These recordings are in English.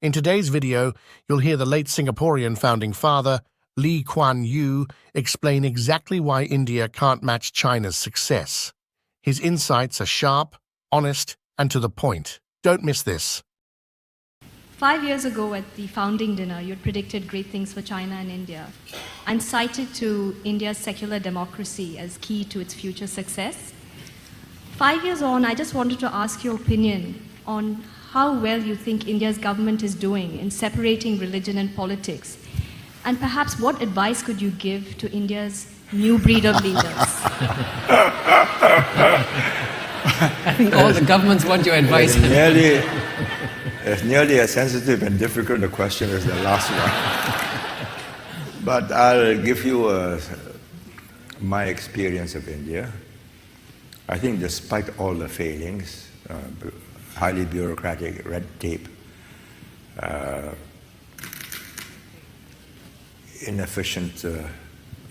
In today's video, you'll hear the late Singaporean founding father, Lee Kuan Yew, explain exactly why India can't match China's success. His insights are sharp, honest, and to the point. Don't miss this. 5 years ago at the founding dinner, you had predicted great things for China and India and cited to India's secular democracy as key to its future success. 5 years on, I just wanted to ask your opinion on how well you think India's government is doing in separating religion and politics. And perhaps what advice could you give to India's new breed of leaders? I think all the governments want your advice. It's nearly as sensitive and difficult a question as the last one. But I'll give you my experience of India. I think despite all the failings, highly bureaucratic, red tape, inefficient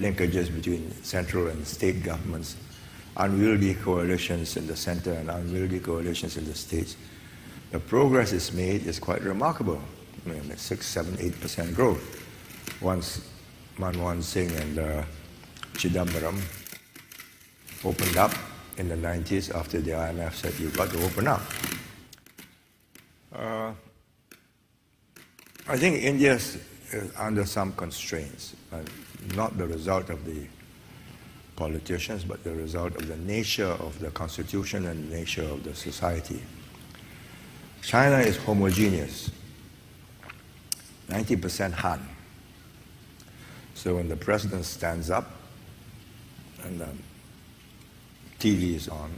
linkages between central and state governments, unwieldy coalitions in the center and unwieldy coalitions in the states, the progress is made is quite remarkable. I mean, 6, 7, 8% growth. Once Manmohan Singh and Chidambaram opened up in the 90s after the IMF said, you've got to open up. I think India is under some constraints, not the result of the politicians, but the result of the nature of the constitution and the nature of the society. China is homogeneous, 90% Han. So when the president stands up and the TV is on,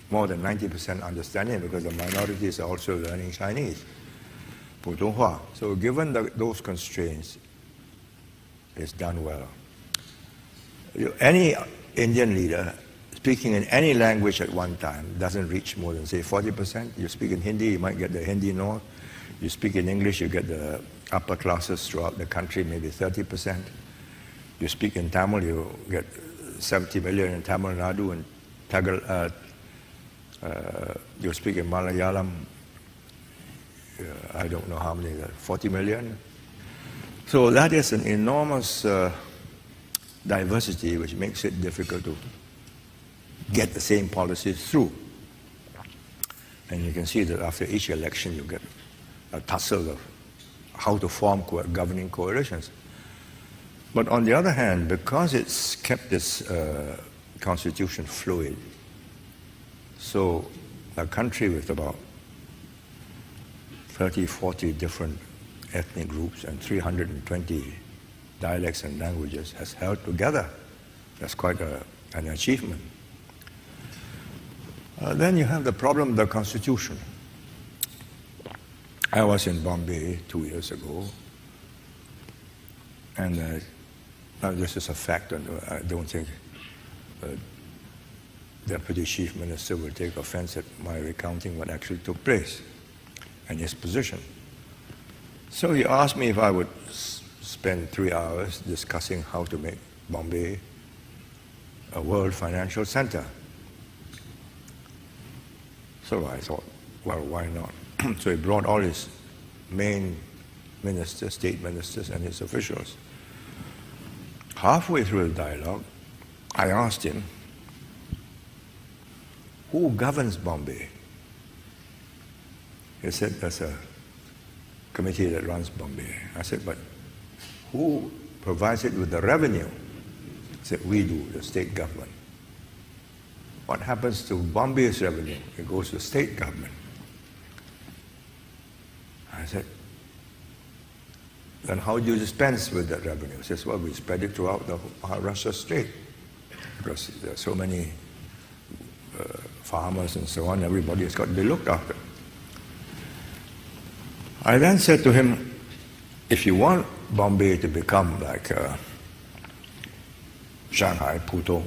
more than 90% understanding because the minorities are also learning Chinese, Putonghua. So given those constraints, it's done well. Any Indian leader speaking in any language at one time doesn't reach more than, say, 40%. You speak in Hindi, you might get the Hindi North. You speak in English, you get the upper classes throughout the country, maybe 30%. You speak in Tamil, you get 70 million in Tamil Nadu, and you speak in Malayalam, I don't know how many, 40 million. So that is an enormous diversity which makes it difficult to get the same policies through. And you can see that after each election you get a tussle of how to form governing coalitions. But on the other hand, because it's kept its constitution fluid, so a country with about 30, 40 different ethnic groups and 320 dialects and languages has held together. That's quite an achievement. Then you have the problem of the constitution. I was in Bombay 2 years ago, and this is a fact, and I don't think Deputy Chief Minister will take offense at my recounting what actually took place and his position. So he asked me if I would spend 3 hours discussing how to make Bombay a world financial center. So I thought, well, why not? So he brought all his main ministers, state ministers, and his officials. Halfway through the dialogue, I asked him, who governs Bombay? He said, there's a committee that runs Bombay. I said, but who provides it with the revenue? He said, we do, the state government. What happens to Bombay's revenue? It goes to the state government. I said, then how do you dispense with that revenue? He says, well, we spread it throughout the Maharashtra state because there are so many farmers and so on, everybody has got to be looked after. I then said to him, if you want Bombay to become like Shanghai, Pudong,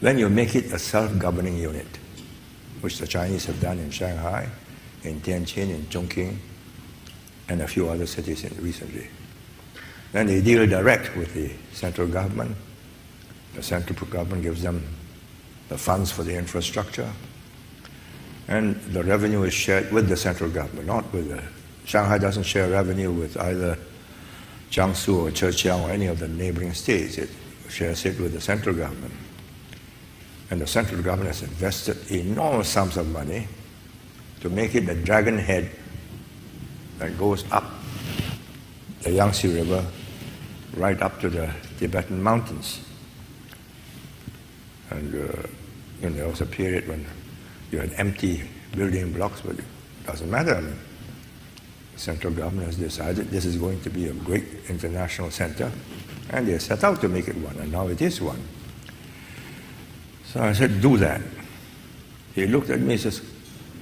then you make it a self-governing unit, which the Chinese have done in Shanghai, in Tianjin, in Chongqing, and a few other cities recently. Then they deal direct with the central government. The central government gives them the funds for the infrastructure. And the revenue is shared with the central government, not with the... Shanghai doesn't share revenue with either Jiangsu or Zhejiang or any of the neighboring states. It shares it with the central government. And the central government has invested enormous sums of money to make it a dragon head that goes up the Yangtze River right up to the Tibetan mountains. And there was a period when you had empty building blocks, but it doesn't matter. I mean, the central government has decided this is going to be a great international center, and they set out to make it one, and now it is one. So I said, do that. He looked at me and says,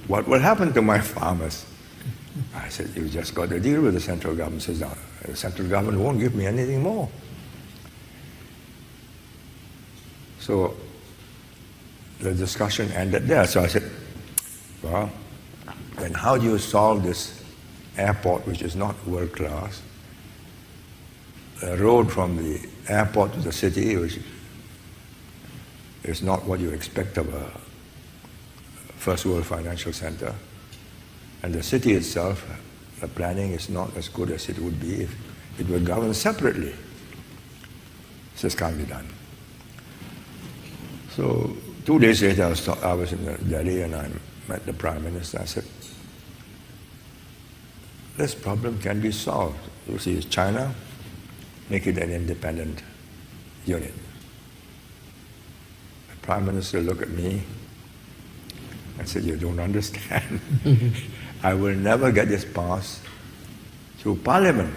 what will happen to my farmers? I said, you just got to deal with the central government. He says, no, the central government won't give me anything more. So the discussion ended there. So I said, well, then how do you solve this airport, which is not world class? A road from the airport to the city, which is not what you expect of a first world financial center. And the city itself, the planning is not as good as it would be if it were governed separately. This can't be done. So 2 days later, I was in Delhi and I met the Prime Minister. I said, this problem can be solved. You see, China, make it an independent unit. The Prime Minister looked at me and said, you don't understand. I will never get this passed through Parliament.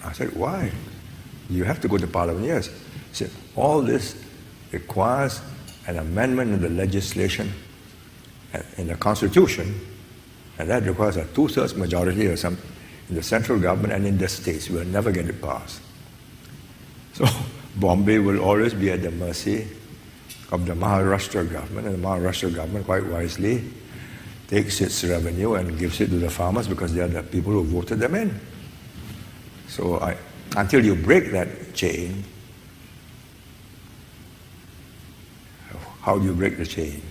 I said, why? You have to go to Parliament, yes. He said, all this requires an amendment in the legislation, in the Constitution, and that requires a 2/3 majority or something in the central government and in the states. We'll never get it passed. So Bombay will always be at the mercy of the Maharashtra government, and the Maharashtra government quite wisely takes its revenue and gives it to the farmers because they are the people who voted them in. So until you break that chain, how do you break the chain?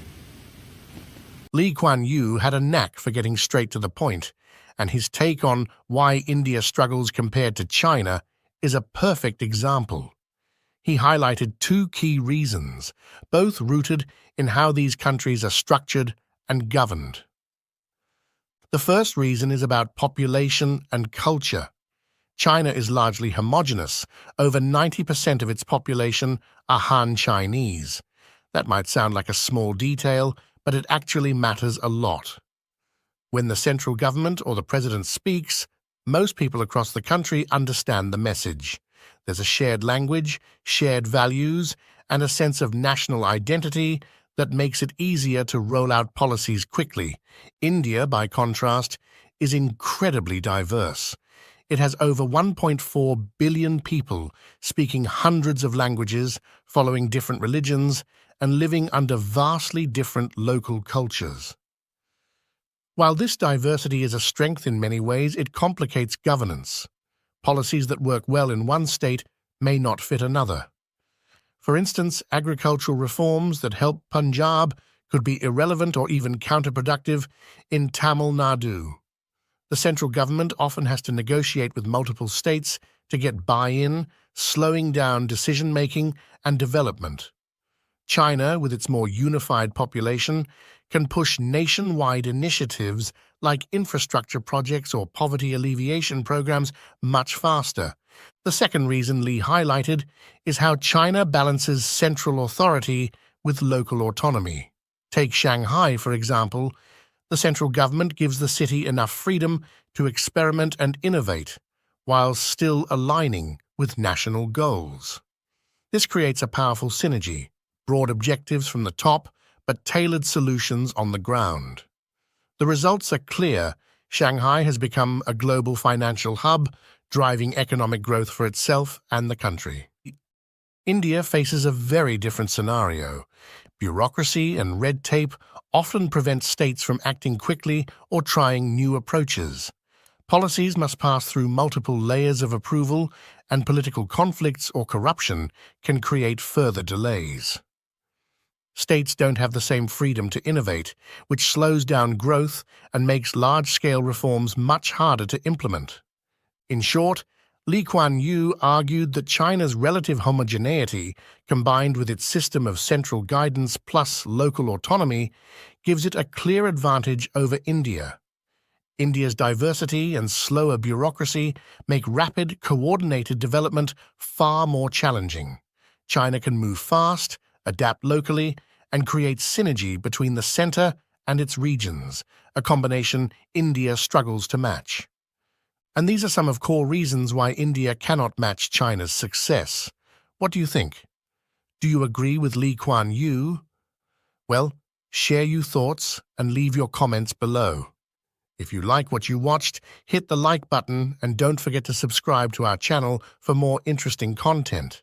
Lee Kuan Yew had a knack for getting straight to the point, and his take on why India struggles compared to China is a perfect example. He highlighted 2 key reasons, both rooted in how these countries are structured and governed. The first reason is about population and culture. China is largely homogeneous. Over 90% of its population are Han Chinese. That might sound like a small detail, but it actually matters a lot. When the central government or the president speaks, most people across the country understand the message. There's a shared language, shared values, and a sense of national identity that makes it easier to roll out policies quickly. India, by contrast, is incredibly diverse. It has over 1.4 billion people speaking hundreds of languages, following different religions, and living under vastly different local cultures. While this diversity is a strength in many ways, it complicates governance. Policies that work well in one state may not fit another. For instance, agricultural reforms that help Punjab could be irrelevant or even counterproductive in Tamil Nadu. The central government often has to negotiate with multiple states to get buy-in, slowing down decision-making and development. China, with its more unified population, can push nationwide initiatives like infrastructure projects or poverty alleviation programs much faster. The second reason Lee highlighted is how China balances central authority with local autonomy. Take Shanghai, for example. The central government gives the city enough freedom to experiment and innovate, while still aligning with national goals. This creates a powerful synergy, broad objectives from the top, but tailored solutions on the ground. The results are clear. Shanghai has become a global financial hub, driving economic growth for itself and the country. India faces a very different scenario. Bureaucracy and red tape often prevent states from acting quickly or trying new approaches. Policies must pass through multiple layers of approval, and political conflicts or corruption can create further delays. States don't have the same freedom to innovate, which slows down growth and makes large-scale reforms much harder to implement. In short, Lee Kuan Yew argued that China's relative homogeneity, combined with its system of central guidance plus local autonomy, gives it a clear advantage over India. India's diversity and slower bureaucracy make rapid, coordinated development far more challenging. China can move fast, adapt locally, and create synergy between the center and its regions, a combination India struggles to match. And these are some of core reasons why India cannot match China's success. What do you think? Do you agree with Lee Kuan Yew? Well, share your thoughts and leave your comments below. If you like what you watched, hit the like button and don't forget to subscribe to our channel for more interesting content.